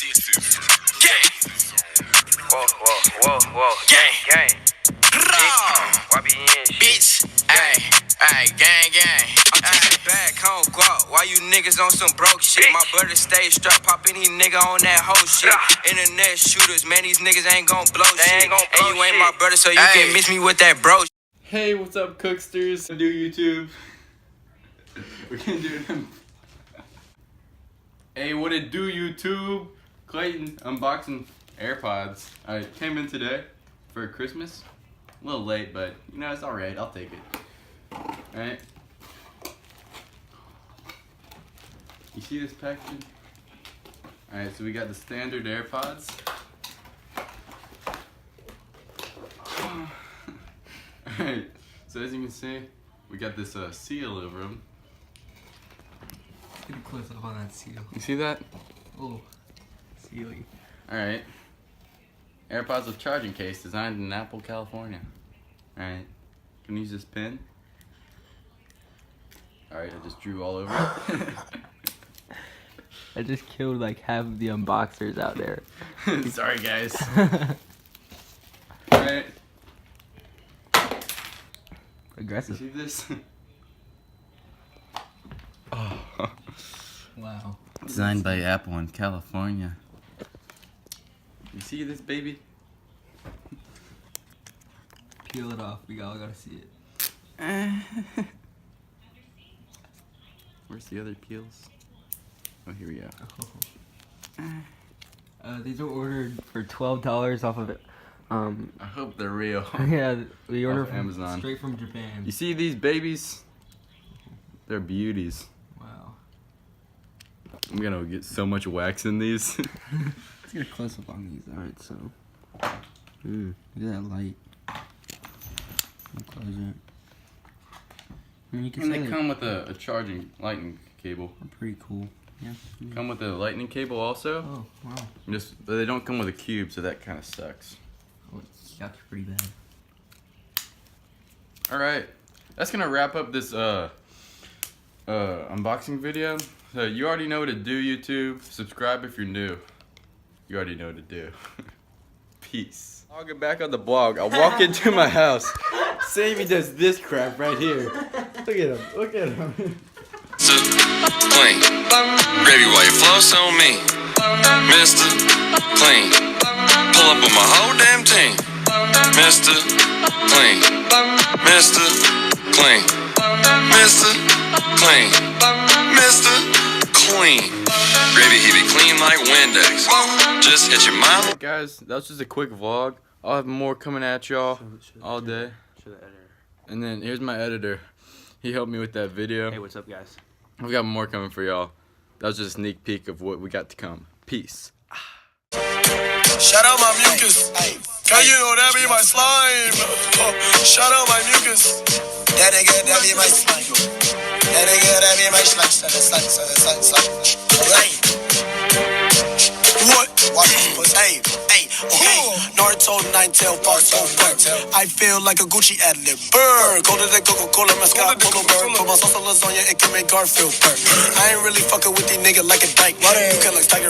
Gang. Whoa. Gang. Why be in shit? Bitch. Ay, gang. I'm taking it back home, guap. Why you niggas on some broke shit? My brother stay strapped, pop any nigga on that whole shit. Internet shooters, man, these niggas ain't gon' blow shit. And you ain't my brother, so you can miss me with that bro. Hey, what's up, Cooksters? Do YouTube. We're gonna do them. Hey, what it do, YouTube? Clayton unboxing Airpods. I came in today for Christmas. A little late, but you know, it's alright. I'll take it. Alright. You see this packaging? Alright, so we got the standard Airpods. Alright, so as you can see, we got this seal over them. Get a close up on that seal. You see that? Oh, sealy. Alright. AirPods with charging case designed in Apple, California. Alright. Can use this pen. Alright, I just drew all over it. I just killed like half of the unboxers out there. Sorry, guys. Alright. Aggressive. You see this? Wow. Designed by Apple in California. You see this, baby? Peel it off. We all gotta see it. Where's the other peels? Oh, here we go. These were ordered for $12 off of it. I hope they're real. Yeah, we ordered from Amazon. straight from Japan. You see these babies? They're beauties. Wow. I'm gonna get so much wax in these. Let's get a close up on these. Alright, so. Look at that light. Close it. And, you can And they come with a charging lightning cable. They're pretty cool. Yeah. Come with a lightning cable also. Oh, wow. But they don't come with a cube, so that kind of sucks. Oh, it's yucky pretty bad. Alright, that's gonna wrap up this unboxing video. So you already know what to do, YouTube. Subscribe if you're new. You already know what to do. Peace. I'll get back on the blog. I'll walk into my house. Sammy does this crap right here. Look at him. So clean, gravy while you floss on me, Mr. Clean. Pull up with my whole damn team, Mr. Clean, Mr. Clean, Mr. Clean, Mr. Clean. Gravy, he be clean like Windex. Just hit your mama. Guys, that was just a quick vlog. I'll have more coming at y'all all day. And then here's my editor. He helped me with that video. Hey, what's up, guys? We got more coming for y'all. That was just a sneak peek of what we got to come. Peace. Shout out my mucus. Can you know that be my slime? Shout out my mucus. That be my slime. That be my slime. Right. What? Hey. Okay. Naruto, Nine-Tail, Barto, I feel like a Gucci ad-lib. Burr. Go to the Coca-Cola, mascot, Polo Bird. Put my sauce on lasagna, it can make Garfield burr. I ain't really fucking with these niggas like a dyke. You can like Tiger,